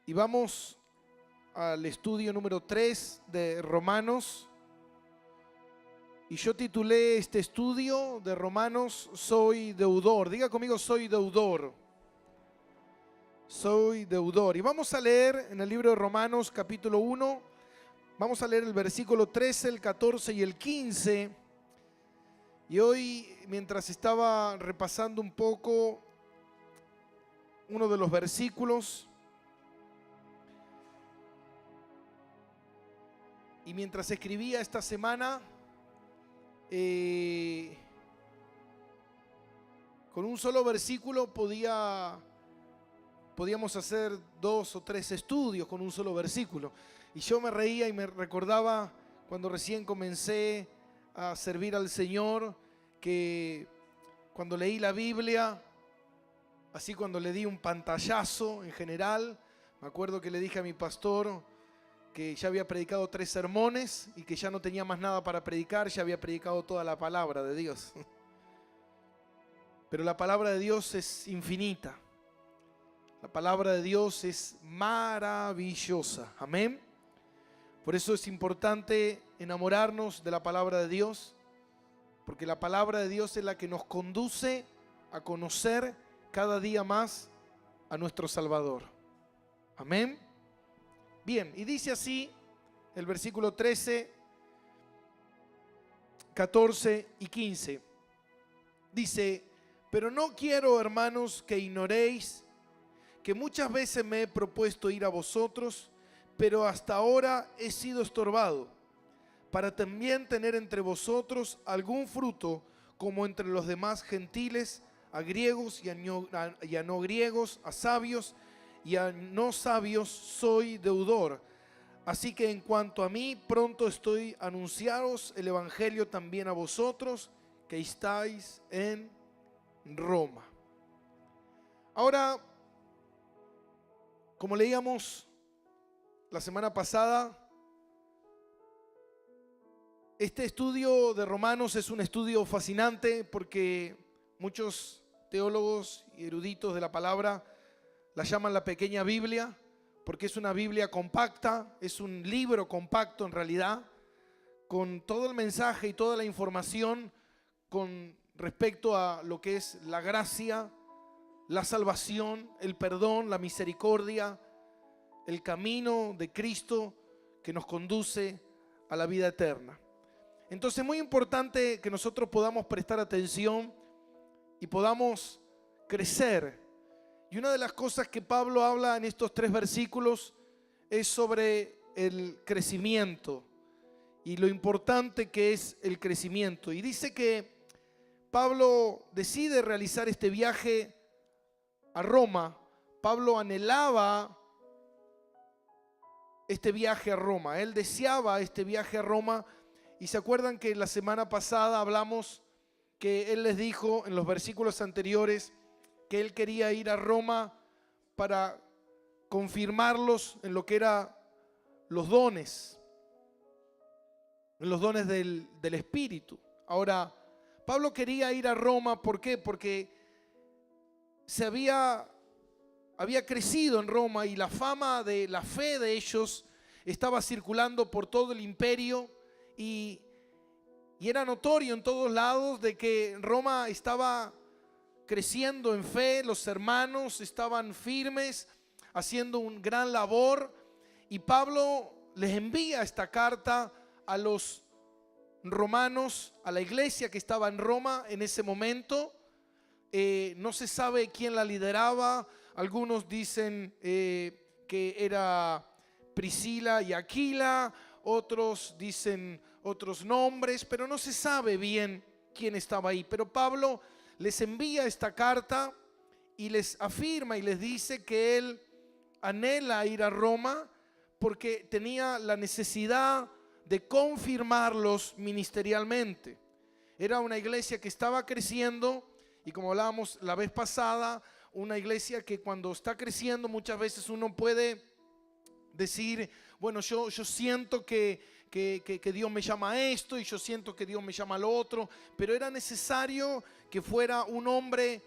Y vamos al estudio número 3 de Romanos. Y yo titulé este estudio de Romanos, Soy deudor. Diga conmigo, soy deudor. Soy deudor. Y vamos a leer en el libro de Romanos capítulo 1. Vamos a leer el versículo 13, el 14 y el 15. Y hoy, mientras estaba repasando un poco uno de los versículos, y mientras escribía esta semana, con un solo versículo podíamos hacer 2 o 3 estudios con un solo versículo. Y yo me reía y me recordaba cuando recién comencé a servir al Señor, que cuando leí la Biblia, así cuando le di un pantallazo en general, me acuerdo que le dije a mi pastor que ya había predicado 3 sermones y que ya no tenía más nada para predicar, ya había predicado toda la palabra de Dios. Pero la palabra de Dios es infinita. La palabra de Dios es maravillosa. Amén. Por eso es importante enamorarnos de la palabra de Dios, porque la palabra de Dios es la que nos conduce a conocer cada día más a nuestro Salvador. Amén. Bien, y dice así el versículo 13, 14 y 15. Dice: pero no quiero, hermanos, que ignoréis que muchas veces me he propuesto ir a vosotros, pero hasta ahora he sido estorbado, para también tener entre vosotros algún fruto, como entre los demás gentiles, a griegos y a no griegos, a sabios y a no sabios soy deudor. Así que en cuanto a mí, pronto estoy a anunciaros el evangelio también a vosotros que estáis en Roma. Ahora, como leíamos la semana pasada, este estudio de Romanos es un estudio fascinante porque muchos teólogos y eruditos de la palabra la llaman la pequeña Biblia, porque es una Biblia compacta, es un libro compacto en realidad, con todo el mensaje y toda la información con respecto a lo que es la gracia, la salvación, el perdón, la misericordia, el camino de Cristo que nos conduce a la vida eterna. Entonces es muy importante que nosotros podamos prestar atención y podamos crecer. Y una de las cosas que Pablo habla en estos 3 versículos es sobre el crecimiento y lo importante que es el crecimiento. Y dice que Pablo decide realizar este viaje a Roma. Pablo anhelaba este viaje a Roma. Él deseaba este viaje a Roma. Y se acuerdan que la semana pasada hablamos que él les dijo en los versículos anteriores que él quería ir a Roma para confirmarlos en lo que eran los dones, en los dones del Espíritu. Ahora, Pablo quería ir a Roma, ¿por qué? Porque se había crecido en Roma y la fama de la fe de ellos estaba circulando por todo el imperio y era notorio en todos lados de que Roma estaba creciendo en fe, los hermanos estaban firmes, haciendo un gran labor, y Pablo les envía esta carta a los romanos, a la iglesia que estaba en Roma en ese momento. No se sabe quién la lideraba. Algunos dicen que era Priscila y Aquila, otros dicen otros nombres, pero no se sabe bien quién estaba ahí. Pero Pablo les envía esta carta y les afirma y les dice que él anhela ir a Roma porque tenía la necesidad de confirmarlos ministerialmente. Era una iglesia que estaba creciendo y, como hablábamos la vez pasada, una iglesia que cuando está creciendo muchas veces uno puede decir, bueno, yo siento que Dios me llama a esto y yo siento que Dios me llama a lo otro, pero era necesario que fuera un hombre.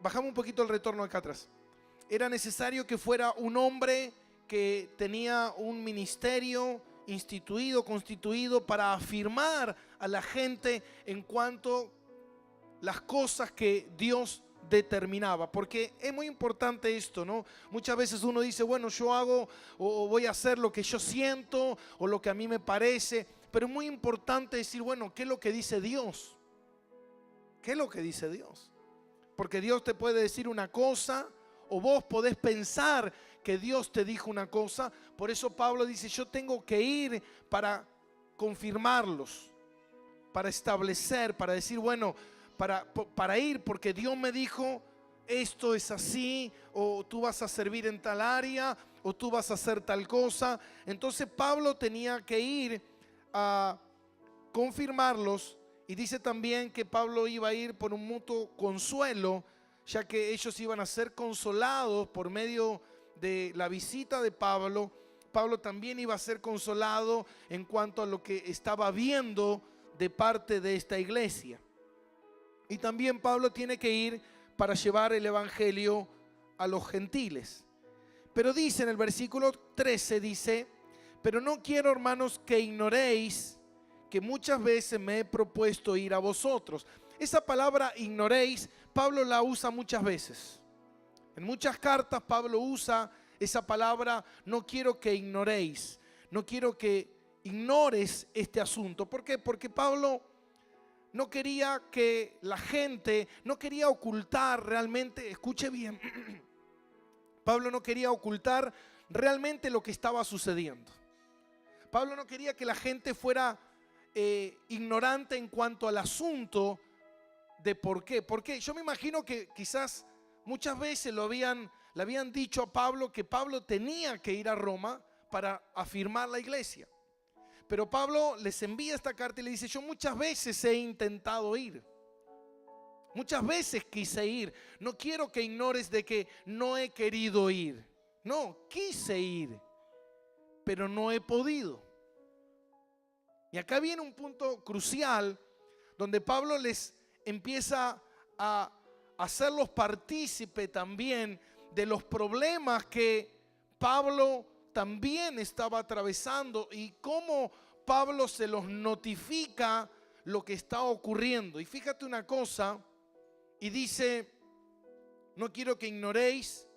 Bajamos un poquito el retorno acá atrás. Era necesario que fuera un hombre que tenía un ministerio instituido, constituido para afirmar a la gente en cuanto las cosas que Dios determinaba, porque es muy importante esto, ¿no? Muchas veces uno dice, bueno, yo hago o voy a hacer lo que yo siento o lo que a mí me parece, pero es muy importante decir, bueno, ¿qué es lo que dice Dios? ¿Qué es lo que dice Dios? Porque Dios te puede decir una cosa o vos podés pensar que Dios te dijo una cosa. Por eso Pablo dice, yo tengo que ir para confirmarlos, para establecer, para decir, bueno, para ir porque Dios me dijo esto es así, o tú vas a servir en tal área, o tú vas a hacer tal cosa. Entonces Pablo tenía que ir a confirmarlos, y dice también que Pablo iba a ir por un mutuo consuelo, ya que ellos iban a ser consolados por medio de la visita de Pablo. Pablo también iba a ser consolado en cuanto a lo que estaba viendo de parte de esta iglesia. Y también Pablo tiene que ir para llevar el evangelio a los gentiles. Pero dice en el versículo 13, dice, pero no quiero, hermanos, que ignoréis que muchas veces me he propuesto ir a vosotros. Esa palabra ignoréis, Pablo la usa muchas veces. En muchas cartas Pablo usa esa palabra, no quiero que ignoréis, no quiero que ignores este asunto. ¿Por qué? Porque Pablo no quería que la gente, no quería ocultar realmente, escuche bien, Pablo no quería ocultar realmente lo que estaba sucediendo. Pablo no quería que la gente fuera ignorante en cuanto al asunto de por qué. Porque yo me imagino que quizás muchas veces le habían dicho a Pablo que Pablo tenía que ir a Roma para afirmar la iglesia. Pero Pablo les envía esta carta y le dice, yo muchas veces he intentado ir. Muchas veces quise ir. No quiero que ignores de que no he querido ir. No, quise ir, pero no he podido. Y acá viene un punto crucial donde Pablo les empieza a hacerlos partícipe también de los problemas que Pablo también estaba atravesando y cómo Pablo se los notifica lo que está ocurriendo. Y fíjate una cosa, y dice, no quiero que ignoréis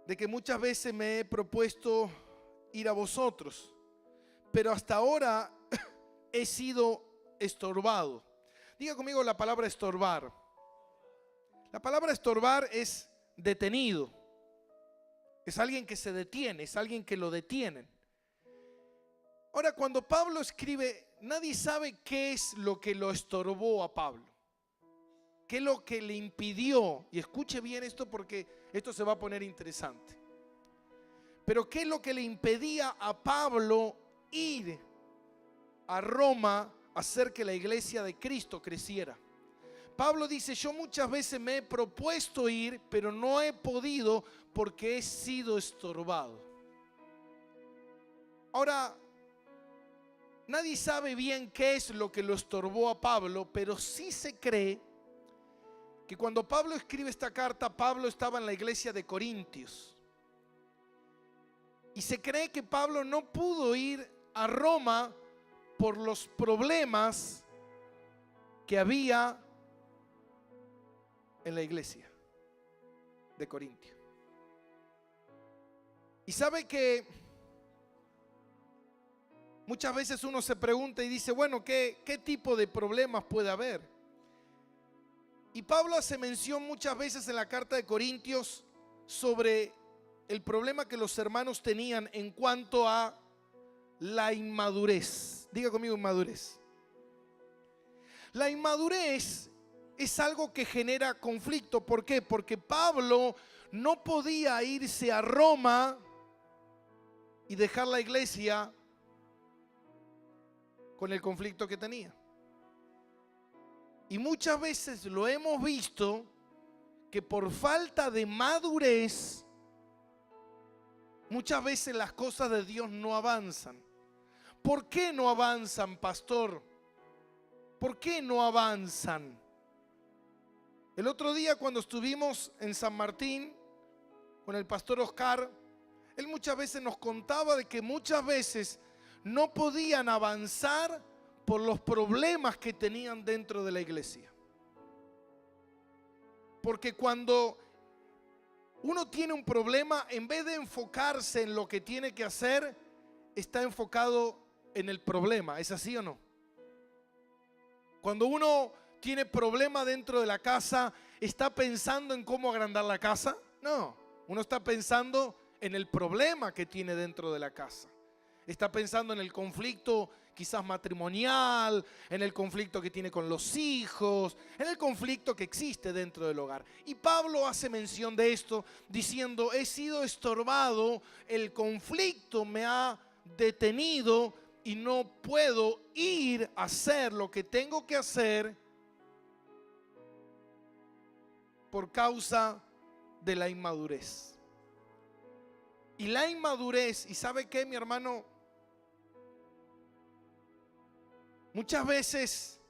de que muchas veces me he propuesto ir a vosotros, pero hasta ahora he sido estorbado. Diga conmigo la palabra estorbar. La palabra estorbar es detenido. Es alguien que se detiene, es alguien que lo detienen. Ahora, cuando Pablo escribe, nadie sabe qué es lo que lo estorbó a Pablo. ¿Qué es lo que le impidió? Y escuche bien esto porque esto se va a poner interesante. Pero ¿qué es lo que le impedía a Pablo ir a Roma a hacer que la iglesia de Cristo creciera? Pablo dice, yo muchas veces me he propuesto ir, pero no he podido porque he sido estorbado. Ahora, nadie sabe bien qué es lo que lo estorbó a Pablo, pero sí se cree que cuando Pablo escribe esta carta, Pablo estaba en la iglesia de Corintios. Y se cree que Pablo no pudo ir a Roma por los problemas que había en la iglesia de Corintio. Y sabe que muchas veces uno se pregunta y dice, bueno, ¿qué tipo de problemas puede haber? Y Pablo hace mención muchas veces en la carta de Corintios sobre el problema que los hermanos tenían en cuanto a la inmadurez. Diga conmigo inmadurez. La inmadurez es algo que genera conflicto. ¿Por qué? Porque Pablo no podía irse a Roma y dejar la iglesia con el conflicto que tenía. Y muchas veces lo hemos visto que por falta de madurez, muchas veces las cosas de Dios no avanzan. ¿Por qué no avanzan, pastor? ¿Por qué no avanzan? El otro día cuando estuvimos en San Martín, con el pastor Oscar, él muchas veces nos contaba de que muchas veces no podían avanzar por los problemas que tenían dentro de la iglesia. Porque cuando uno tiene un problema, en vez de enfocarse en lo que tiene que hacer, está enfocado en el problema. ¿Es así o no? Cuando uno tiene problema dentro de la casa, ¿está pensando en cómo agrandar la casa? No, uno está pensando en el problema que tiene dentro de la casa. Está pensando en el conflicto quizás matrimonial, en el conflicto que tiene con los hijos, en el conflicto que existe dentro del hogar. Y Pablo hace mención de esto diciendo: he sido estorbado, el conflicto me ha detenido y no puedo ir a hacer lo que tengo que hacer por causa de la inmadurez. Y la inmadurez, ¿y sabe qué, mi hermano? Muchas veces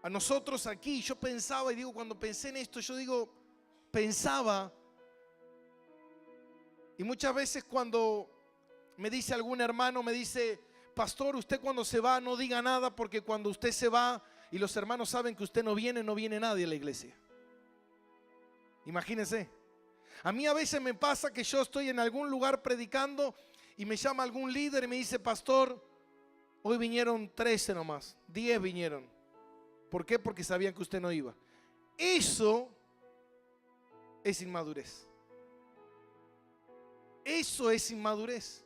a nosotros aquí, yo pensaba, y digo, cuando pensé en esto, pensaba, y muchas veces cuando me dice algún hermano, me dice: pastor, usted cuando se va no diga nada, porque cuando usted se va y los hermanos saben que usted no viene nadie a la iglesia. Imagínense. A mí a veces me pasa que yo estoy en algún lugar predicando y me llama algún líder y me dice: pastor, hoy vinieron 13 nomás, 10 vinieron. ¿Por qué? Porque sabían que usted no iba. Eso es inmadurez. Eso es inmadurez.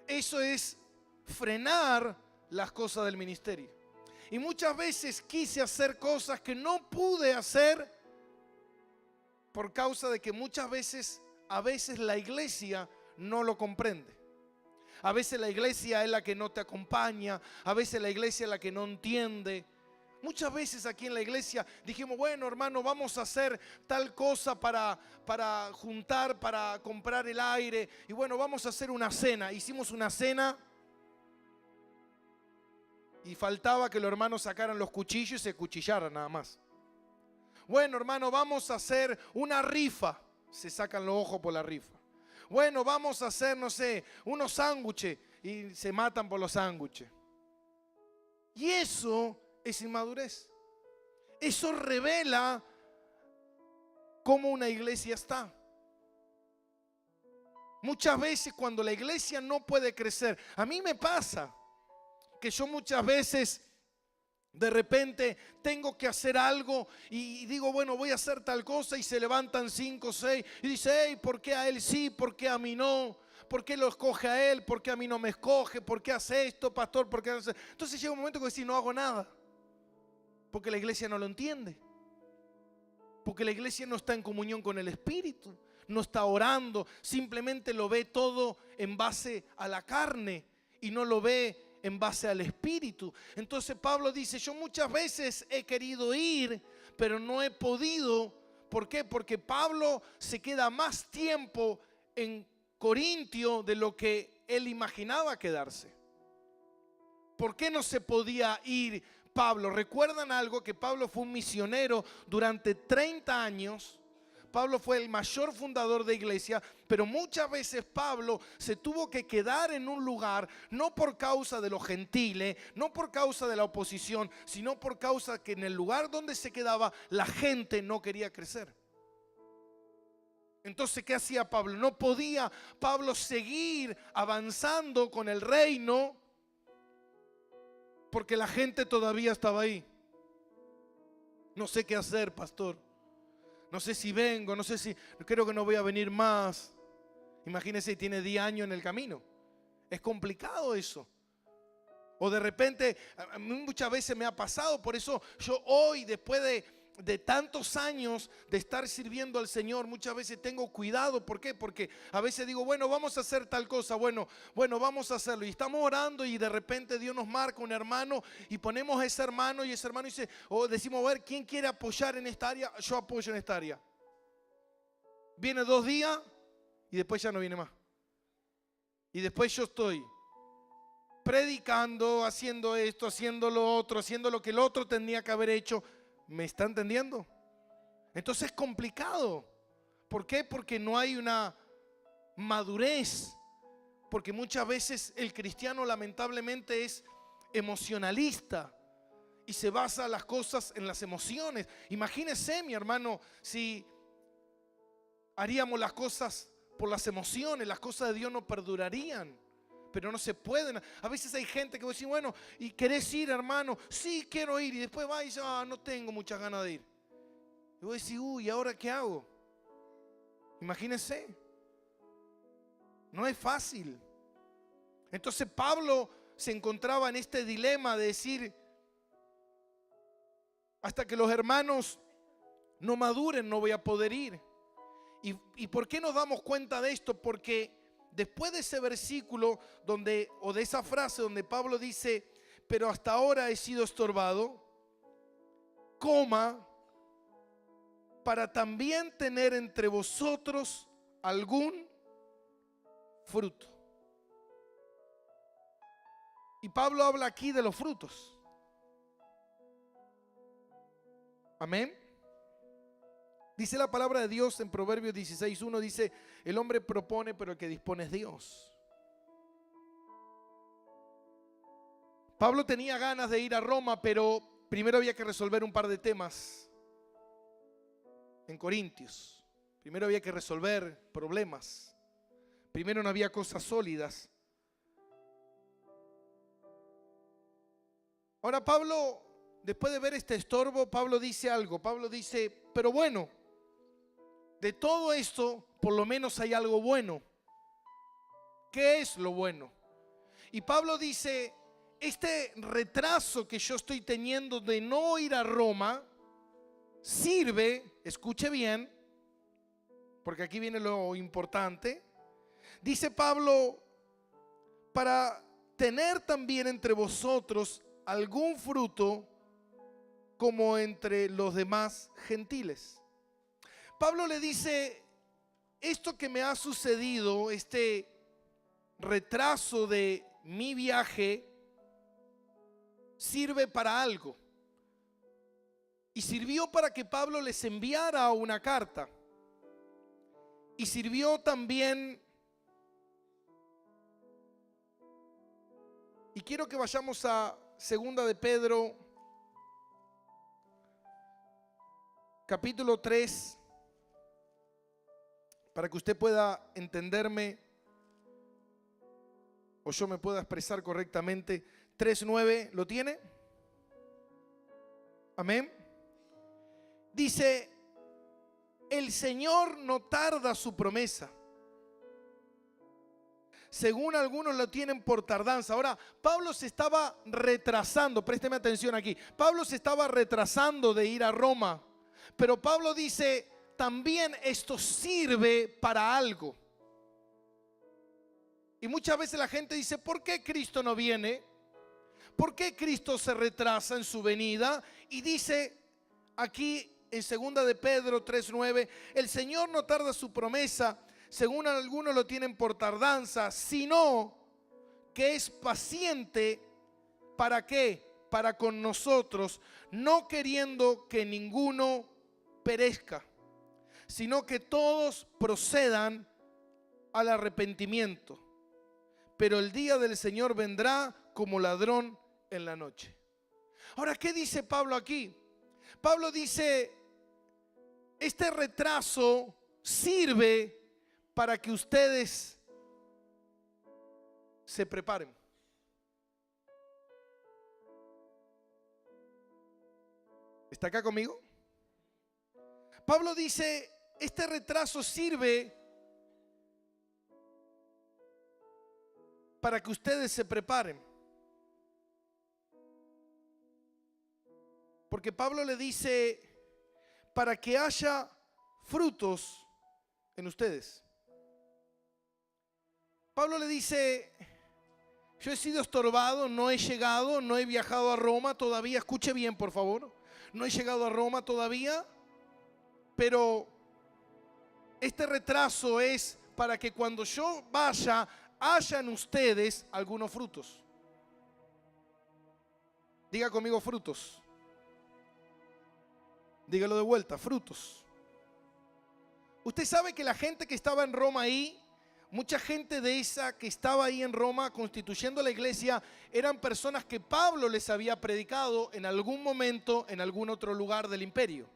Eso es frenar las cosas del ministerio. Y muchas veces quise hacer cosas que no pude hacer por causa de que a veces la iglesia no lo comprende. A veces la iglesia es la que no te acompaña, a veces la iglesia es la que no entiende. Muchas veces aquí en la iglesia dijimos: bueno, hermano, vamos a hacer tal cosa para juntar, para comprar el aire. Y bueno, vamos a hacer una cena. Hicimos una cena y faltaba que los hermanos sacaran los cuchillos y se cuchillaran nada más. Bueno, hermano, vamos a hacer una rifa. Se sacan los ojos por la rifa. Bueno, vamos a hacer, no sé, unos sándwiches y se matan por los sándwiches. Y eso es inmadurez. Eso revela cómo una iglesia está. Muchas veces cuando la iglesia no puede crecer, a mí me pasa que yo muchas veces de repente tengo que hacer algo y digo: bueno, voy a hacer tal cosa, y se levantan 5 o 6 y dice: hey, ¿por qué a él sí? ¿Por qué a mí no? ¿Por qué lo escoge a él? ¿Por qué a mí no me escoge? ¿Por qué hace esto, pastor? ¿Por qué hace? Entonces llega un momento que decís: no hago nada, porque la iglesia no lo entiende, porque la iglesia no está en comunión con el Espíritu, no está orando, simplemente lo ve todo en base a la carne y no lo ve en base al Espíritu. Entonces Pablo dice: yo muchas veces he querido ir, pero no he podido. ¿Por qué? Porque Pablo se queda más tiempo en Corintio de lo que él imaginaba quedarse. ¿Por qué no se podía ir Pablo? ¿Recuerdan algo? Que Pablo fue un misionero durante 30 años. Pablo fue el mayor fundador de iglesia, pero muchas veces Pablo se tuvo que quedar en un lugar, no por causa de los gentiles, no por causa de la oposición, sino por causa que en el lugar donde se quedaba la gente no quería crecer. Entonces, ¿qué hacía Pablo? No podía Pablo seguir avanzando con el reino porque la gente todavía estaba ahí. No sé qué hacer, pastor. No sé si vengo, no sé si, creo que no voy a venir más. Imagínese, tiene 10 años en el camino. Es complicado eso. O de repente, a mí muchas veces me ha pasado. Por eso yo hoy, después de tantos años de estar sirviendo al Señor, muchas veces tengo cuidado. ¿Por qué? Porque a veces digo: bueno, vamos a hacer tal cosa. Bueno, vamos a hacerlo. Y estamos orando y de repente Dios nos marca un hermano y ponemos a ese hermano, y ese hermano dice, o decimos: a ver, ¿quién quiere apoyar en esta área? Yo apoyo en esta área. Viene 2 días y después ya no viene más. Y después yo estoy predicando, haciendo esto, haciendo lo otro, haciendo lo que el otro tendría que haber hecho. ¿Me está entendiendo? Entonces es complicado. ¿Por qué? Porque no hay una madurez. Porque muchas veces el cristiano lamentablemente es emocionalista y se basa las cosas en las emociones. Imagínese, mi hermano, si haríamos las cosas por las emociones, las cosas de Dios no perdurarían. Pero no se pueden. A veces hay gente que va a decir, bueno, ¿y querés ir, hermano? Sí, quiero ir. Y después va y dice, no tengo muchas ganas de ir. Y voy a decir, uy, ¿ahora qué hago? Imagínense. No es fácil. Entonces Pablo se encontraba en este dilema de decir, hasta que los hermanos no maduren no voy a poder ir. ¿Y por qué nos damos cuenta de esto? Porque después de ese versículo donde, o de esa frase donde Pablo dice, pero hasta ahora he sido estorbado, para también tener entre vosotros algún fruto. Y Pablo habla aquí de los frutos. Amén. Dice la palabra de Dios en Proverbios 16:1, dice, el hombre propone, pero el que dispone es Dios. Pablo tenía ganas de ir a Roma, pero primero había que resolver un par de temas en Corintios. Primero había que resolver problemas. Primero no había cosas sólidas. Ahora Pablo, después de ver este estorbo, Pablo dice algo. Pablo dice, pero bueno, de todo esto, por lo menos hay algo bueno. ¿Qué es lo bueno? Y Pablo dice, este retraso que yo estoy teniendo de no ir a Roma, sirve, escuche bien, porque aquí viene lo importante. Dice Pablo, para tener también entre vosotros algún fruto como entre los demás gentiles. Pablo le dice, esto que me ha sucedido, este retraso de mi viaje, sirve para algo. Y sirvió para que Pablo les enviara una carta. Y sirvió también, y quiero que vayamos a 2 de Pedro, capítulo 3, para que usted pueda entenderme o yo me pueda expresar correctamente. 3:9, ¿lo tiene? Amén. Dice, el Señor no tarda su promesa, según algunos lo tienen por tardanza. Ahora, Pablo se estaba retrasando, présteme atención aquí. Pablo se estaba retrasando de ir a Roma, pero Pablo dice, también esto sirve para algo. Y muchas veces la gente dice, ¿por qué Cristo no viene? ¿Por qué Cristo se retrasa en su venida? Y dice aquí en 2 de Pedro 3:9, el Señor no tarda su promesa, según algunos lo tienen por tardanza, sino que es paciente. ¿Para qué? Para con nosotros, no queriendo que ninguno perezca, sino que todos procedan al arrepentimiento. Pero el día del Señor vendrá como ladrón en la noche. Ahora, ¿qué dice Pablo aquí? Pablo dice, este retraso sirve para que ustedes se preparen. ¿Está acá conmigo? Pablo dice, este retraso sirve para que ustedes se preparen. Porque Pablo le dice, para que haya frutos en ustedes. Pablo le dice, yo he sido estorbado, no he llegado, no he viajado a Roma todavía. Escuche bien, por favor. No he llegado a Roma todavía, pero este retraso es para que cuando yo vaya, hayan ustedes algunos frutos. Diga conmigo frutos. Dígalo de vuelta, frutos. Usted sabe que la gente que estaba en Roma ahí, mucha gente de esa que estaba ahí en Roma constituyendo la iglesia, eran personas que Pablo les había predicado en algún momento en algún otro lugar del imperio.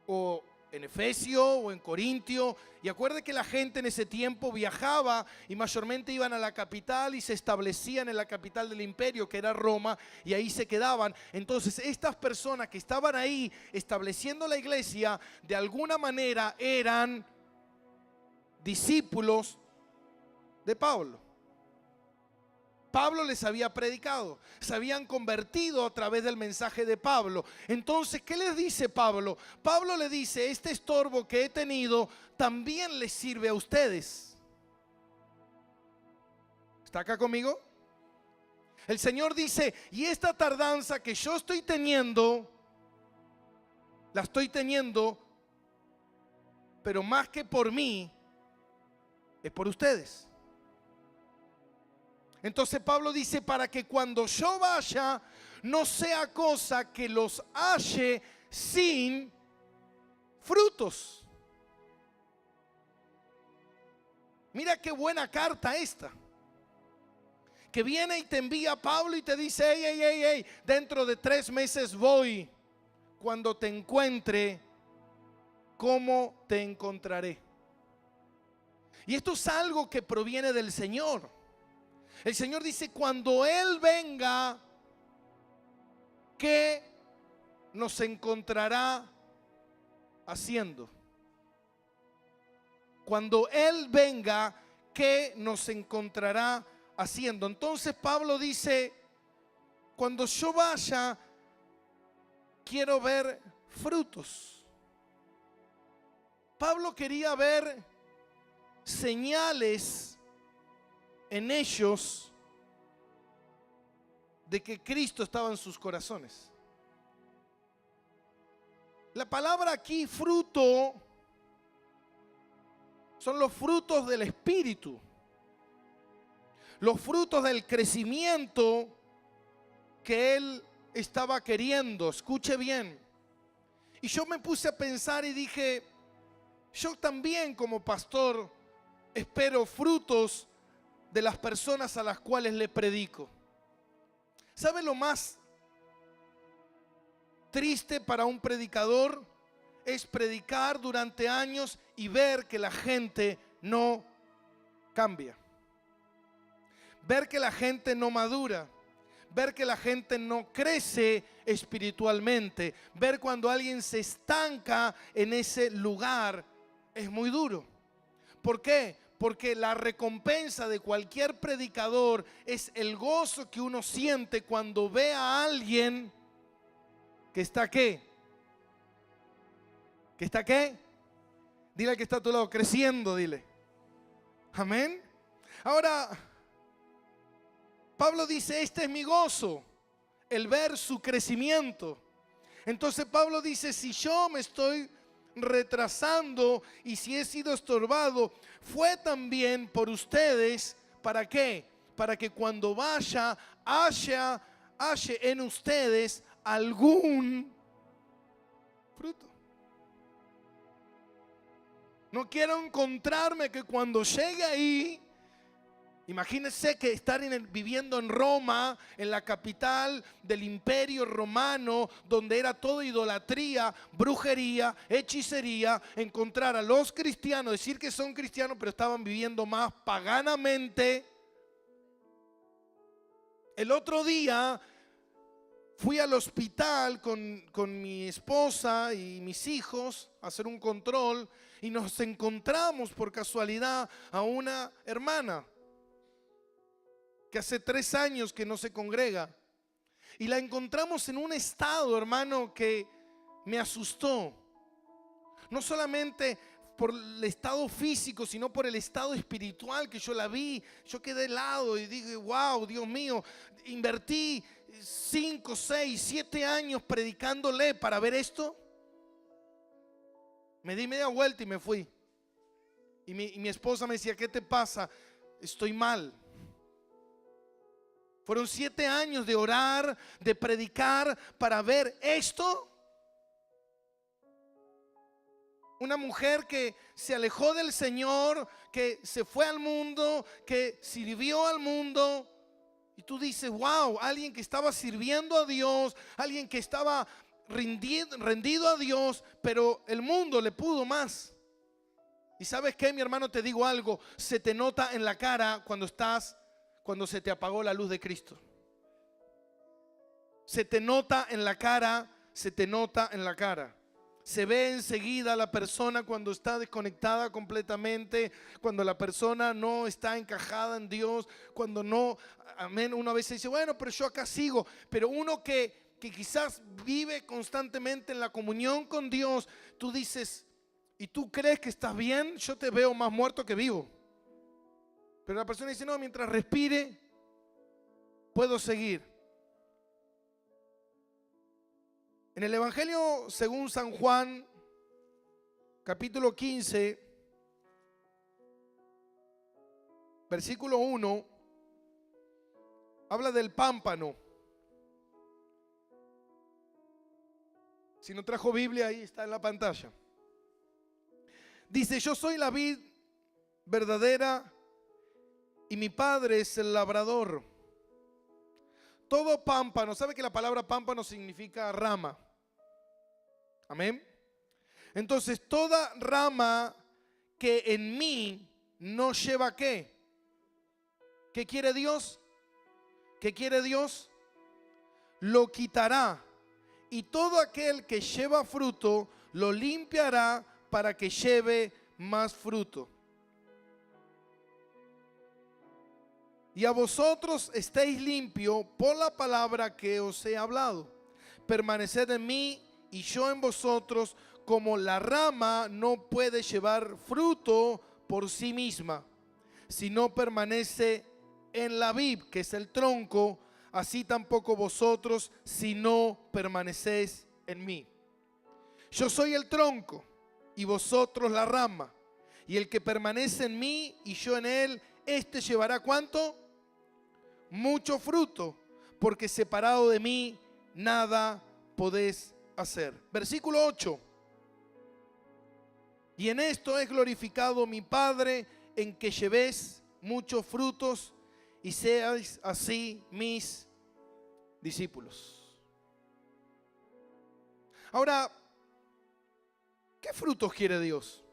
O en Efesio o en Corintio. Y acuerde que la gente en ese tiempo viajaba y mayormente iban a la capital y se establecían en la capital del imperio, que era Roma, y ahí se quedaban. Entonces estas personas que estaban ahí estableciendo la iglesia, de alguna manera eran discípulos de Pablo. Pablo les había predicado, se habían convertido a través del mensaje de Pablo. Entonces, ¿qué les dice Pablo? Pablo le dice: este estorbo que he tenido también les sirve a ustedes. ¿Está acá conmigo? El Señor dice: y esta tardanza que yo estoy teniendo, la estoy teniendo, pero más que por mí, es por ustedes. Entonces Pablo dice: para que cuando yo vaya no sea cosa que los halle sin frutos. Mira qué buena carta esta, que viene y te envía Pablo y te dice: hey, dentro de 3 meses voy. Cuando te encuentre, ¿cómo te encontraré? Y esto es algo que proviene del Señor. El Señor dice: cuando Él venga, ¿qué nos encontrará haciendo? Cuando Él venga, ¿qué nos encontrará haciendo? Entonces Pablo dice: cuando yo vaya, quiero ver frutos. Pablo quería ver señales en ellos de que Cristo estaba en sus corazones. La palabra aquí, fruto, son los frutos del Espíritu, los frutos del crecimiento que Él estaba queriendo. Escuche bien. Y yo me puse a pensar y dije: yo también como pastor espero frutos de las personas a las cuales le predico. ¿Sabe lo más triste para un predicador? Es predicar durante años y ver que la gente no cambia, ver que la gente no madura, ver que la gente no crece espiritualmente, ver cuando alguien se estanca en ese lugar. Es muy duro. ¿Por qué? Porque la recompensa de cualquier predicador es el gozo que uno siente cuando ve a alguien que está ¿qué? ¿Que está qué? Dile al que está a tu lado: creciendo, dile. Amén. Ahora, Pablo dice: este es mi gozo, el ver su crecimiento. Entonces Pablo dice: si yo me estoy retrasando y si he sido estorbado, fue también por ustedes. ¿Para qué? Para que cuando vaya, halle en ustedes algún fruto. No quiero encontrarme que cuando llegue ahí, imagínense que estar viviendo en Roma, en la capital del imperio romano, donde era todo idolatría, brujería, hechicería, encontrar a los cristianos, decir que son cristianos, pero estaban viviendo más paganamente. El otro día fui al hospital con mi esposa y mis hijos a hacer un control y nos encontramos por casualidad a una hermana que hace 3 años que no se congrega, y la encontramos en un estado, hermano, que me asustó. No solamente por el estado físico, sino por el estado espiritual que yo la vi. Yo quedé helado y dije: wow, Dios mío, invertí 5, 6, 7 años predicándole para ver esto. Me di media vuelta y me fui. Y mi esposa me decía: ¿qué te pasa? Estoy mal. Fueron 7 años de orar, de predicar para ver esto. Una mujer que se alejó del Señor, que se fue al mundo, que sirvió al mundo. Y tú dices, wow, alguien que estaba sirviendo a Dios, alguien que estaba rendido a Dios, pero el mundo le pudo más. Y ¿sabes qué, mi hermano? Te digo algo, se te nota en la cara cuando se te apagó la luz de Cristo. Se te nota en la cara, se te nota en la cara. Se ve enseguida la persona cuando está desconectada completamente, cuando la persona no está encajada en Dios, cuando no, amén. Uno a veces dice, bueno, pero yo acá sigo. Pero uno que quizás vive constantemente en la comunión con Dios, tú dices, ¿y tú crees que estás bien? Yo te veo más muerto que vivo. Pero la persona dice, no, mientras respire, puedo seguir. En el Evangelio según San Juan, capítulo 15, versículo 1, habla del pámpano. Si no trajo Biblia, ahí está en la pantalla. Dice, yo soy la vid verdadera y mi Padre es el labrador. Todo pámpano, ¿sabe que la palabra pámpano significa rama? Amén. Entonces, toda rama que en mí no lleva ¿qué? ¿Qué quiere Dios? ¿Qué quiere Dios? Lo quitará. Y todo aquel que lleva fruto, lo limpiará para que lleve más fruto. Y a vosotros estéis limpios por la palabra que os he hablado. Permaneced en mí y yo en vosotros, como la rama no puede llevar fruto por sí misma, si no permanece en la vid, que es el tronco, así tampoco vosotros, si no permanecéis en mí. Yo soy el tronco y vosotros la rama, y el que permanece en mí y yo en él, este llevará ¿cuánto? Mucho fruto, porque separado de mí nada podéis hacer. Versículo 8. Y en esto es glorificado mi Padre, en que llevéis muchos frutos y seáis así mis discípulos. Ahora, ¿qué frutos quiere Dios?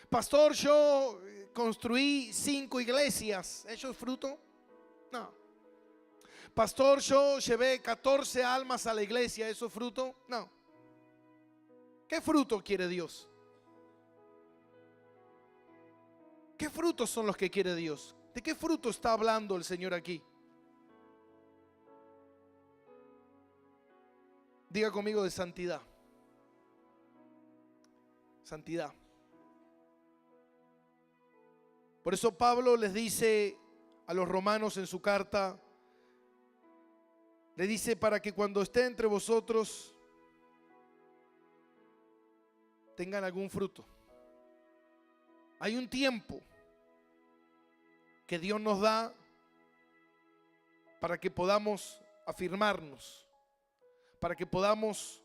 Pastor, yo construí 5 iglesias. ¿Eso es fruto? No. Pastor, yo llevé 14 almas a la iglesia. ¿Eso es fruto? No. ¿Qué fruto quiere Dios? ¿Qué frutos son los que quiere Dios? ¿De qué fruto está hablando el Señor aquí? Diga conmigo de santidad. Santidad. Por eso Pablo les dice a los romanos en su carta, le dice para que cuando esté entre vosotros tengan algún fruto. Hay un tiempo que Dios nos da para que podamos afirmarnos, para que podamos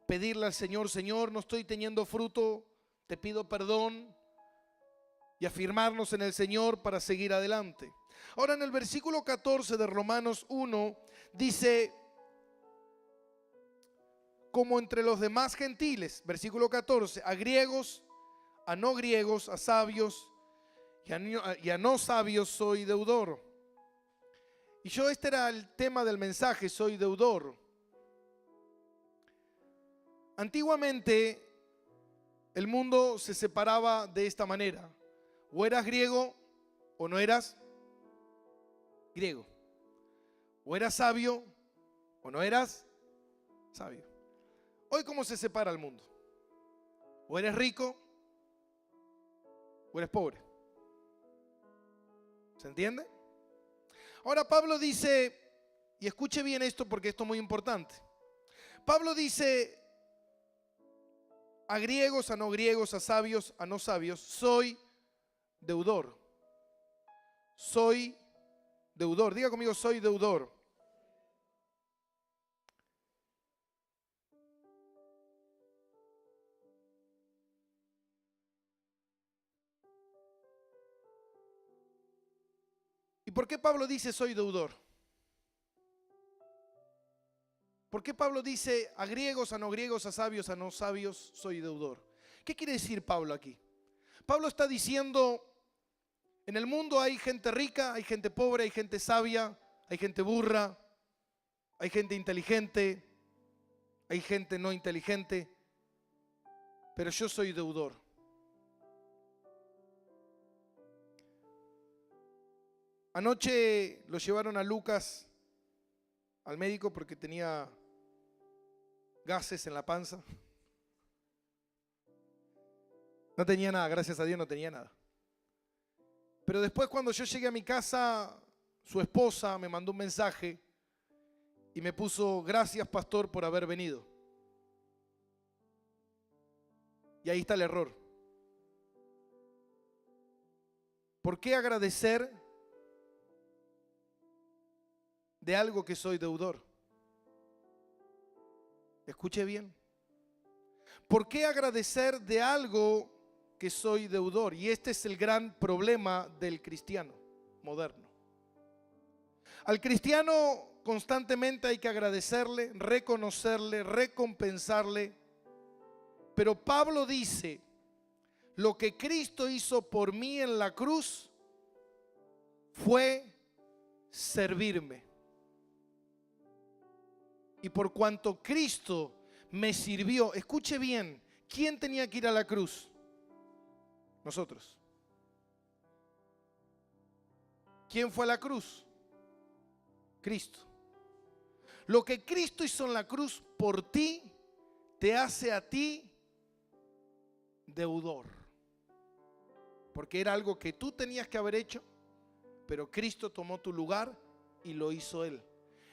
pedirle al Señor, Señor, no estoy teniendo fruto, te pido perdón, y afirmarnos en el Señor para seguir adelante. Ahora en el versículo 14 de Romanos 1 dice, como entre los demás gentiles, versículo 14, a griegos, a no griegos, a sabios y a no sabios soy deudor. Y yo, este era el tema del mensaje, soy deudor. Antiguamente el mundo se separaba de esta manera. O eras griego o no eras griego. O eras sabio o no eras sabio. Hoy, ¿cómo se separa el mundo? O eres rico o eres pobre. ¿Se entiende? Ahora Pablo dice, y escuche bien esto porque esto es muy importante. Pablo dice, a griegos, a no griegos, a sabios, a no sabios, soy deudor. Soy deudor. Diga conmigo, soy deudor. ¿Y por qué Pablo dice soy deudor? ¿Por qué Pablo dice a griegos, a no griegos, a sabios, a no sabios, soy deudor? ¿Qué quiere decir Pablo aquí? Pablo está diciendo, en el mundo hay gente rica, hay gente pobre, hay gente sabia, hay gente burra, hay gente inteligente, hay gente no inteligente, pero yo soy deudor. Anoche lo llevaron a Lucas al médico porque tenía gases en la panza. No tenía nada, gracias a Dios no tenía nada. Pero después, cuando yo llegué a mi casa, su esposa me mandó un mensaje y me puso: gracias, pastor, por haber venido. Y ahí está el error. ¿Por qué agradecer de algo que soy deudor? Escuche bien. ¿Por qué agradecer de algo que soy deudor? Y este es el gran problema del cristiano moderno. Al cristiano constantemente hay que agradecerle, reconocerle, recompensarle. Pero Pablo dice: lo que Cristo hizo por mí en la cruz fue servirme. Y por cuanto Cristo me sirvió, escuche bien, ¿quién tenía que ir a la cruz? Nosotros. ¿Quién fue a la cruz? Cristo. Lo que Cristo hizo en la cruz por ti te hace a ti deudor. Porque era algo que tú tenías que haber hecho, pero Cristo tomó tu lugar y lo hizo Él.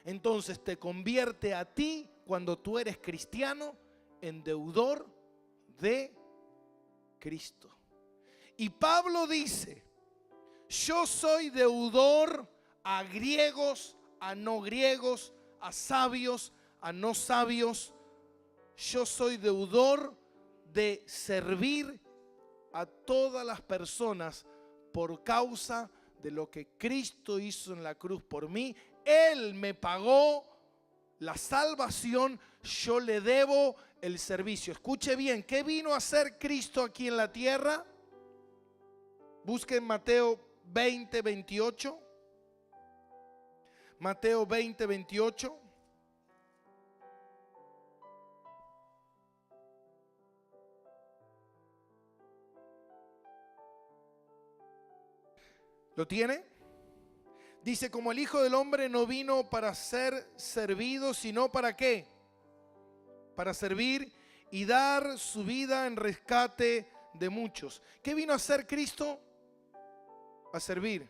Entonces te convierte a ti, cuando tú eres cristiano, en deudor de Cristo. Y Pablo dice: yo soy deudor a griegos, a no griegos, a sabios, a no sabios. Yo soy deudor de servir a todas las personas por causa de lo que Cristo hizo en la cruz por mí. Él me pagó la salvación, yo le debo el servicio. Escuche bien, ¿qué vino a hacer Cristo aquí en la tierra? Busquen Mateo 20, 28. Mateo 20, 28. ¿Lo tiene? Dice: como el Hijo del Hombre no vino para ser servido, sino ¿para qué? Para servir y dar su vida en rescate de muchos. ¿Qué vino a hacer Cristo? A servir.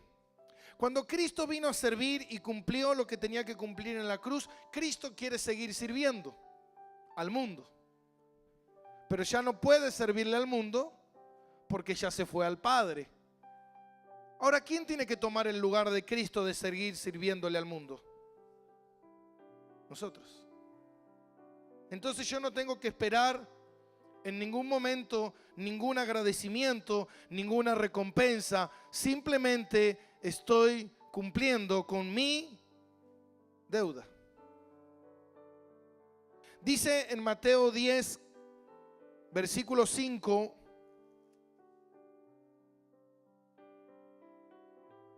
Cuando Cristo vino a servir y cumplió lo que tenía que cumplir en la cruz, Cristo quiere seguir sirviendo al mundo. Pero ya no puede servirle al mundo porque ya se fue al Padre. Ahora, ¿quién tiene que tomar el lugar de Cristo de seguir sirviéndole al mundo? Nosotros. Entonces yo no tengo que esperar en ningún momento ningún agradecimiento, ninguna recompensa. Simplemente estoy cumpliendo con mi deuda. Dice en Mateo 10, versículo 5,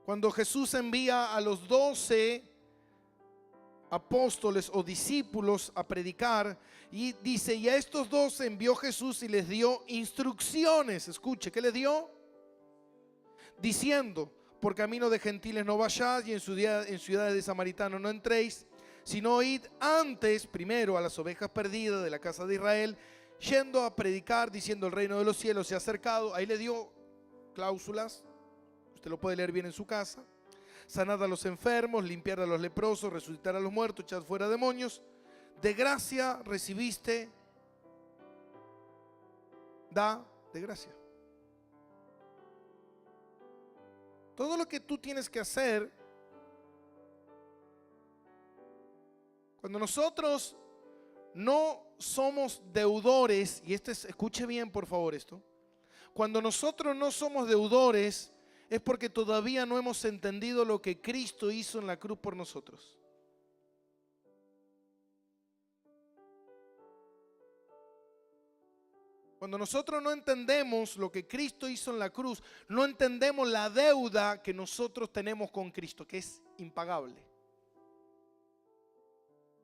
cuando Jesús envía a los 12 apóstoles o discípulos a predicar, y dice: y a estos 12 envió Jesús y les dio instrucciones. Escuche, ¿qué les dio? Diciendo: por camino de gentiles no vayáis, y en ciudades de samaritanos no entréis, sino id antes primero a las ovejas perdidas de la casa de Israel, yendo a predicar, diciendo: el reino de los cielos se ha acercado. Ahí le dio cláusulas. Usted lo puede leer bien en su casa. Sanad a los enfermos, limpiar a los leprosos, resucitar a los muertos, echad fuera demonios. De gracia recibiste, da de gracia. Todo lo que tú tienes que hacer, cuando nosotros no somos deudores, y escuche bien por favor esto, cuando nosotros no somos deudores, es porque todavía no hemos entendido lo que Cristo hizo en la cruz por nosotros. Cuando nosotros no entendemos lo que Cristo hizo en la cruz, no entendemos la deuda que nosotros tenemos con Cristo, que es impagable.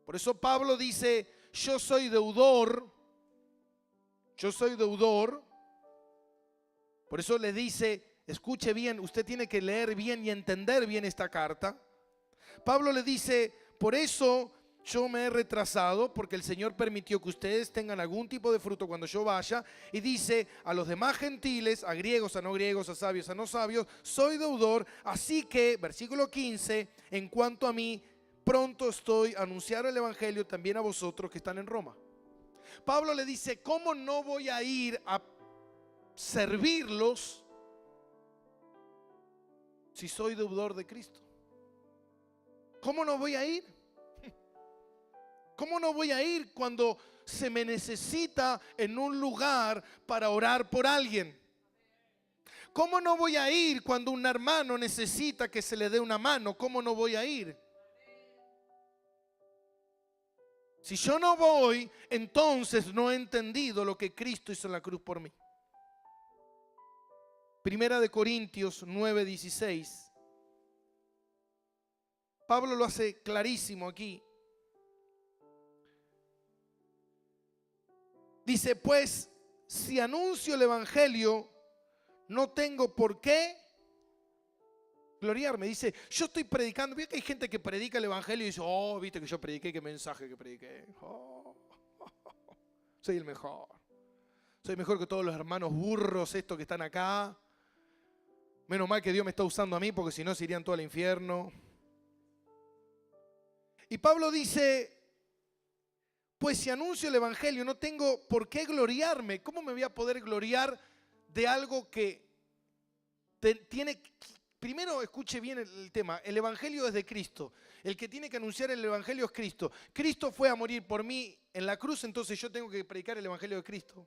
Por eso Pablo dice, yo soy deudor. Por eso le dice, escuche bien, usted tiene que leer bien y entender bien esta carta. Pablo le dice, por eso yo me he retrasado, porque el Señor permitió que ustedes tengan algún tipo de fruto cuando yo vaya. Y dice, a los demás gentiles, a griegos, a no griegos, a sabios, a no sabios, soy deudor. Así que, versículo 15, en cuanto a mí, pronto estoy a anunciar el evangelio también a vosotros que están en Roma. Pablo le dice, ¿cómo no voy a ir a servirlos si soy deudor de Cristo? ¿Cómo no voy a ir? ¿Cómo no voy a ir cuando se me necesita en un lugar para orar por alguien? ¿Cómo no voy a ir cuando un hermano necesita que se le dé una mano? ¿Cómo no voy a ir? Si yo no voy, entonces no he entendido lo que Cristo hizo en la cruz por mí. Primera de Corintios 9:16. Pablo lo hace clarísimo aquí. Dice, pues, si anuncio el evangelio, no tengo por qué gloriarme. Dice, yo estoy predicando. Veo que hay gente que predica el evangelio y dice, oh, viste que yo prediqué, qué mensaje que prediqué. Oh, soy el mejor. Soy mejor que todos los hermanos burros estos que están acá. Menos mal que Dios me está usando a mí, porque si no se irían todos al infierno. Y Pablo dice, pues si anuncio el evangelio no tengo por qué gloriarme. ¿Cómo me voy a poder gloriar de algo que tiene? Primero escuche bien el tema, el evangelio es de Cristo. El que tiene que anunciar el evangelio es Cristo. Cristo fue a morir por mí en la cruz, entonces yo tengo que predicar el evangelio de Cristo.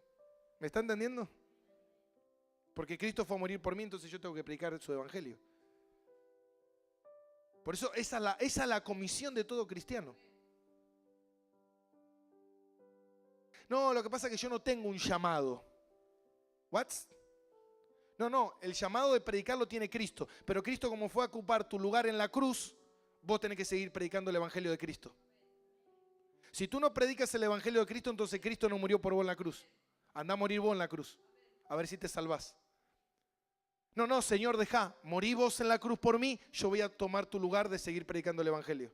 ¿Me está entendiendo? Porque Cristo fue a morir por mí, entonces yo tengo que predicar su evangelio. Por eso esa es la comisión de todo cristiano. No, lo que pasa es que yo no tengo un llamado. ¿What? No, el llamado de predicar lo tiene Cristo. Pero Cristo, como fue a ocupar tu lugar en la cruz, vos tenés que seguir predicando el evangelio de Cristo. Si tú no predicas el evangelio de Cristo, entonces Cristo no murió por vos en la cruz. Andá a morir vos en la cruz. A ver si te salvás. No, Señor, dejá. Morí vos en la cruz por mí. Yo voy a tomar tu lugar de seguir predicando el evangelio.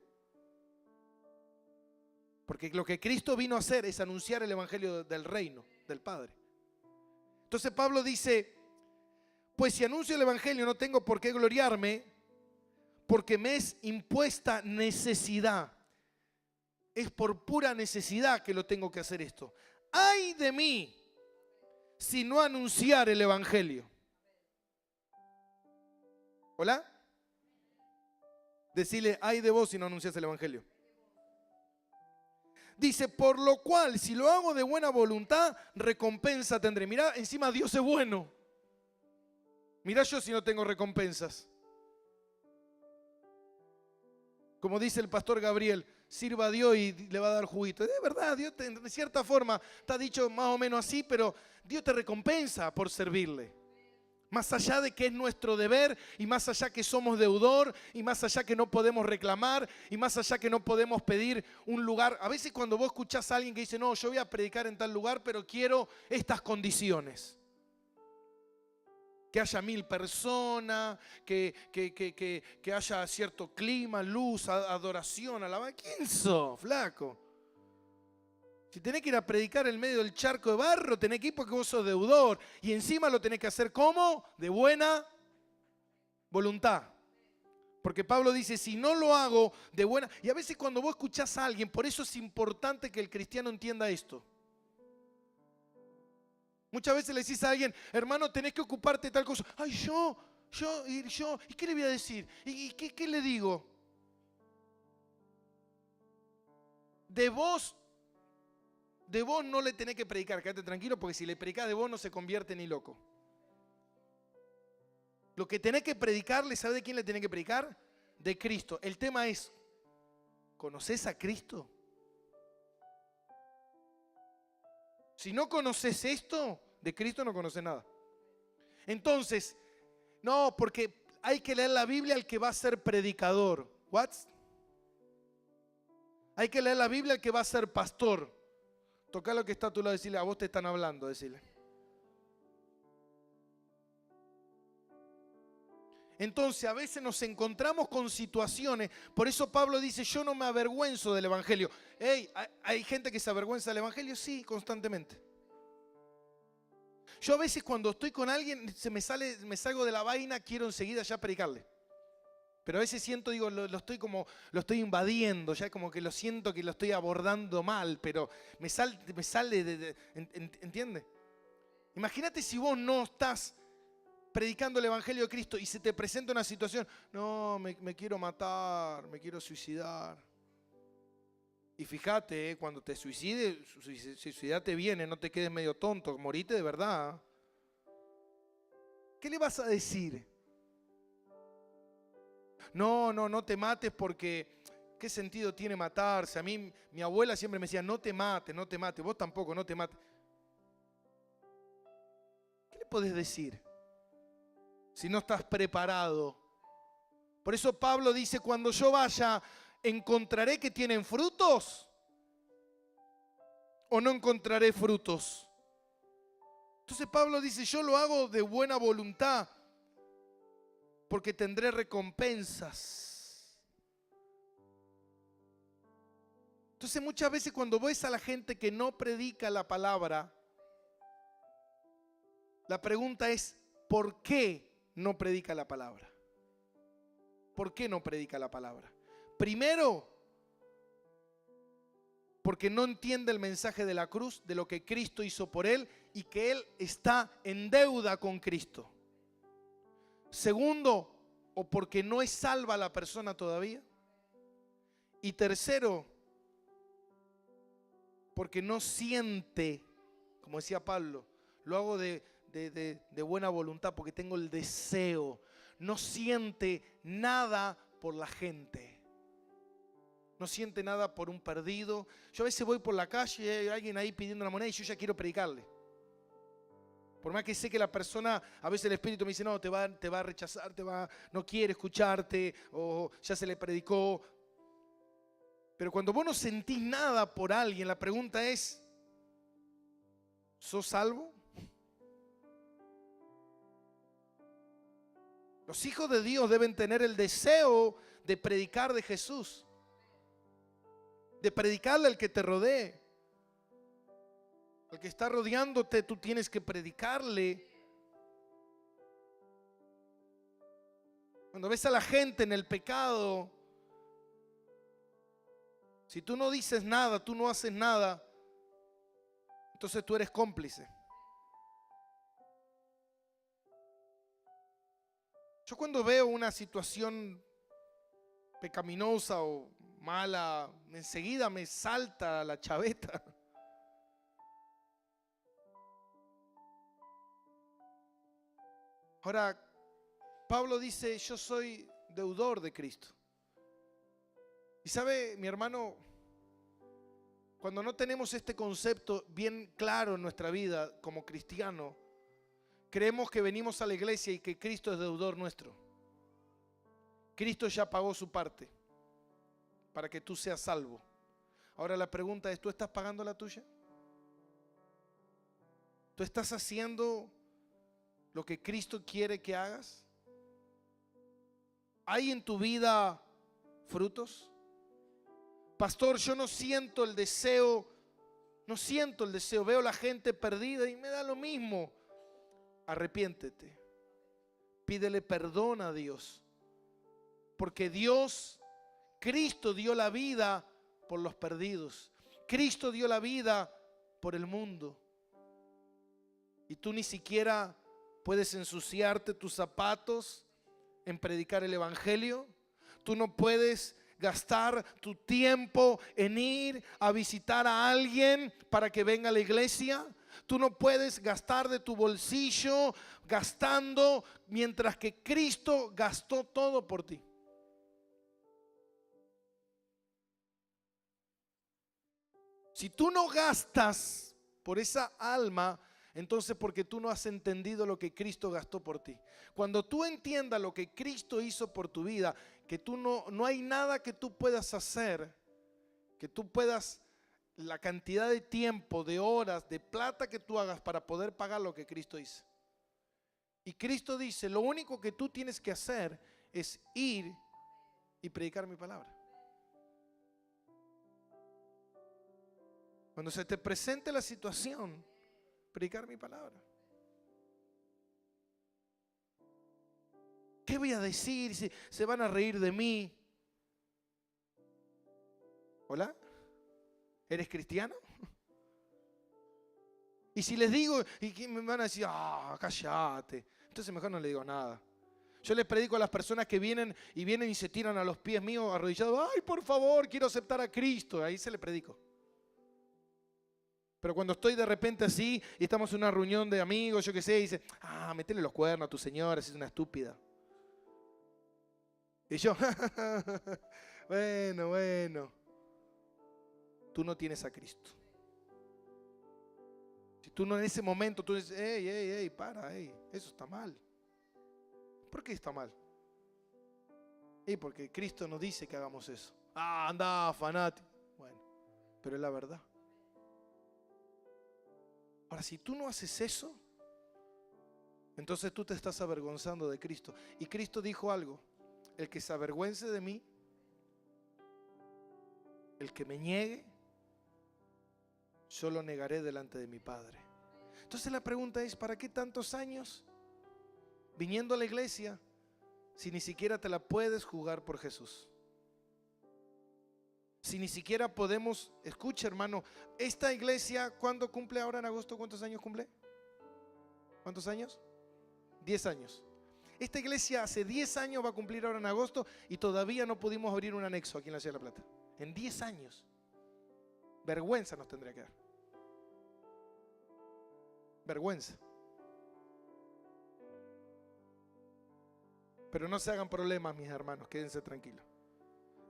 Porque lo que Cristo vino a hacer es anunciar el evangelio del reino, del Padre. Entonces Pablo dice, pues si anuncio el evangelio no tengo por qué gloriarme, porque me es impuesta necesidad. Es por pura necesidad que lo tengo que hacer esto. ¡Ay de mí si no anunciar el evangelio! ¿Hola? Decile, ay de vos si no anuncias el evangelio. Dice, por lo cual, si lo hago de buena voluntad, recompensa tendré. Mirá, encima Dios es bueno. Mirá yo si no tengo recompensas. Como dice el pastor Gabriel, sirva a Dios y le va a dar juguito. De verdad, Dios de cierta forma está dicho más o menos así, pero Dios te recompensa por servirle. Más allá de que es nuestro deber, y más allá que somos deudor, y más allá que no podemos reclamar, y más allá que no podemos pedir un lugar. A veces cuando vos escuchás a alguien que dice, no, yo voy a predicar en tal lugar, pero quiero estas condiciones. Que haya 1000 personas, que haya cierto clima, luz, adoración, alabanza. ¿Quién sos, flaco? Si tenés que ir a predicar en medio del charco de barro, tenés que ir porque vos sos deudor. Y encima lo tenés que hacer ¿cómo? De buena voluntad. Porque Pablo dice, si no lo hago de buena... Y a veces cuando vos escuchás a alguien, por eso es importante que el cristiano entienda esto. Muchas veces le decís a alguien, hermano, tenés que ocuparte de tal cosa. Ay, yo, ¿y qué le voy a decir? ¿Y qué le digo? De vos no le tenés que predicar, quédate tranquilo, porque si le predicás de vos no se convierte ni loco. Lo que tenés que predicarle, ¿sabes de quién le tenés que predicar? De Cristo. El tema es, ¿conoces a Cristo? Si no conoces esto, de Cristo no conoces nada. Entonces, no, porque hay que leer la Biblia al que va a ser predicador. ¿What? Hay que leer la Biblia al que va a ser pastor. Toca lo que está a tu lado y decirle, a vos te están hablando, decirle. Entonces a veces nos encontramos con situaciones, por eso Pablo dice, yo no me avergüenzo del Evangelio. Hey, ¿hay gente que se avergüenza del Evangelio? Sí, constantemente. Yo a veces cuando estoy con alguien, me salgo de la vaina, quiero enseguida ya predicarle. Pero a veces siento, digo, lo estoy invadiendo, ya como que lo siento que lo estoy abordando mal, pero me sale ¿entiende? Imagínate si vos no estás predicando el Evangelio de Cristo y se te presenta una situación, no, me quiero matar, me quiero suicidar. Y fíjate, cuando te suicidate viene, no te quedes medio tonto, morite de verdad. ¿Qué le vas a decir? No te mates porque ¿qué sentido tiene matarse? A mí, mi abuela siempre me decía, no te mates, vos tampoco, no te mates. ¿Qué le podés decir si no estás preparado? Por eso Pablo dice, cuando yo vaya, ¿encontraré que tienen frutos? ¿O no encontraré frutos? Entonces Pablo dice, yo lo hago de buena voluntad, porque tendré recompensas. Entonces muchas veces cuando ves a la gente que no predica la palabra, la pregunta es, ¿por qué no predica la palabra? ¿Por qué no predica la palabra? Primero, porque no entiende el mensaje de la cruz, de lo que Cristo hizo por él y que él está en deuda con Cristo. Segundo, o porque no es salva la persona todavía. Y tercero, porque no siente, como decía Pablo, lo hago de buena voluntad porque tengo el deseo. No siente nada por la gente. No siente nada por un perdido. Yo a veces voy por la calle y hay alguien ahí pidiendo una moneda y yo ya quiero predicarle. Por más que sé que la persona, a veces el Espíritu me dice, no, te va a rechazar, no quiere escucharte, o ya se le predicó. Pero cuando vos no sentís nada por alguien, la pregunta es, ¿sos salvo? Los hijos de Dios deben tener el deseo de predicar de Jesús, de predicarle al que te rodee. Al que está rodeándote, tú tienes que predicarle. Cuando ves a la gente en el pecado, si tú no dices nada, tú no haces nada, entonces tú eres cómplice. Yo cuando veo una situación pecaminosa o mala, enseguida me salta la chaveta. Ahora, Pablo dice, yo soy deudor de Cristo. Y sabe, mi hermano, cuando no tenemos este concepto bien claro en nuestra vida como cristiano, creemos que venimos a la iglesia y que Cristo es deudor nuestro. Cristo ya pagó su parte para que tú seas salvo. Ahora la pregunta es, ¿tú estás pagando la tuya? ¿Tú estás haciendo lo que Cristo quiere que hagas? ¿Hay en tu vida frutos? Pastor, yo no siento el deseo, veo a la gente perdida y me da lo mismo. Arrepiéntete, pídele perdón a Dios, porque Cristo dio la vida por los perdidos, Cristo dio la vida por el mundo, y tú ni siquiera puedes ensuciarte tus zapatos en predicar el Evangelio. Tú no puedes gastar tu tiempo en ir a visitar a alguien para que venga a la iglesia. Tú no puedes gastar de tu bolsillo gastando mientras que Cristo gastó todo por ti. Si tú no gastas por esa alma, entonces porque tú no has entendido lo que Cristo gastó por ti. Cuando tú entiendas lo que Cristo hizo por tu vida, que tú no hay nada que tú puedas hacer, que tú puedas, la cantidad de tiempo, de horas, de plata que tú hagas para poder pagar lo que Cristo hizo. Y Cristo dice, lo único que tú tienes que hacer es ir y predicar mi palabra. Cuando se te presente la situación, predicar mi palabra. ¿Qué voy a decir? Si se van a reír de mí. ¿Hola? ¿Eres cristiano? Y si les digo, y me van a decir, cállate. Entonces mejor no le digo nada. Yo les predico a las personas que vienen y se tiran a los pies míos arrodillados. Ay, por favor, quiero aceptar a Cristo. Ahí se le predico. Pero cuando estoy de repente así y estamos en una reunión de amigos, yo qué sé, y dice, metele los cuernos a tu señora, es una estúpida. Y yo, bueno, tú no tienes a Cristo. Si tú no en ese momento, tú dices, para, eso está mal. ¿Por qué está mal? Porque Cristo nos dice que hagamos eso. Anda, fanático. Bueno, pero es la verdad. Ahora, si tú no haces eso, entonces tú te estás avergonzando de Cristo. Y Cristo dijo algo: el que se avergüence de mí, el que me niegue, yo lo negaré delante de mi Padre. Entonces la pregunta es, ¿para qué tantos años viniendo a la iglesia si ni siquiera te la puedes jugar por Jesús? Si ni siquiera podemos, escucha hermano, esta iglesia, ¿cuándo cumple ahora en agosto? ¿Cuántos años cumple? ¿Cuántos años? 10 años. Esta iglesia hace 10 años va a cumplir ahora en agosto y todavía no pudimos abrir un anexo aquí en la Ciudad de La Plata. En 10 años. Vergüenza nos tendría que dar. Vergüenza. Pero no se hagan problemas, mis hermanos, quédense tranquilos.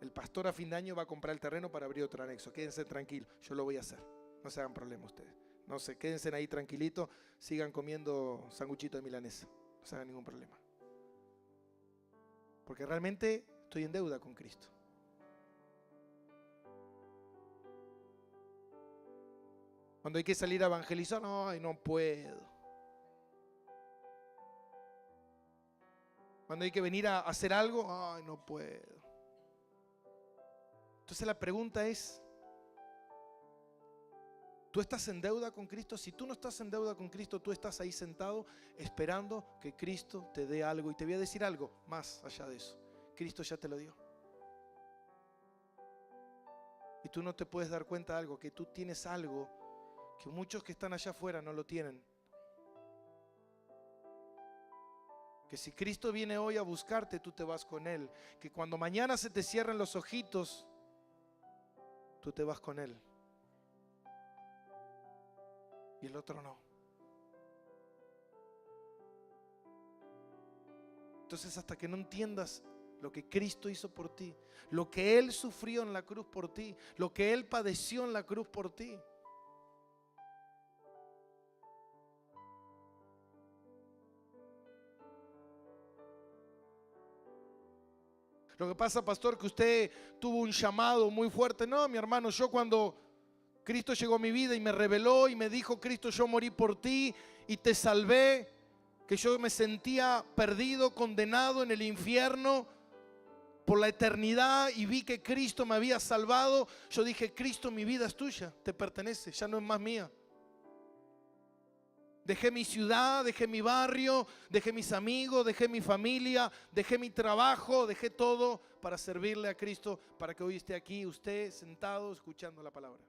El pastor a fin de año va a comprar el terreno para abrir otro anexo. Quédense tranquilos, yo lo voy a hacer. No se hagan problemas ustedes. No se quédense ahí tranquilitos, sigan comiendo sanguchito de milanesa. No se hagan ningún problema. Porque realmente estoy en deuda con Cristo. Cuando hay que salir a evangelizar, no puedo. Cuando hay que venir a hacer algo, no puedo. Entonces la pregunta es, ¿tú estás en deuda con Cristo? Si tú no estás en deuda con Cristo, tú estás ahí sentado esperando que Cristo te dé algo. Y te voy a decir algo más allá de eso. Cristo ya te lo dio. Y tú no te puedes dar cuenta de algo, que tú tienes algo que muchos que están allá afuera no lo tienen. Que si Cristo viene hoy a buscarte, tú te vas con Él. Que cuando mañana se te cierren los ojitos, tú te vas con Él. Y el otro no. Entonces, hasta que no entiendas lo que Cristo hizo por ti, lo que Él sufrió en la cruz por ti, lo que Él padeció en la cruz por ti, lo que pasa, pastor, que usted tuvo un llamado muy fuerte. No, mi hermano, yo cuando Cristo llegó a mi vida y me reveló y me dijo, Cristo, yo morí por ti y te salvé, que yo me sentía perdido, condenado en el infierno por la eternidad y vi que Cristo me había salvado, yo dije, Cristo, mi vida es tuya, te pertenece, ya no es más mía. Dejé mi ciudad, dejé mi barrio, dejé mis amigos, dejé mi familia, dejé mi trabajo, dejé todo para servirle a Cristo, para que hoy esté aquí usted sentado escuchando la palabra.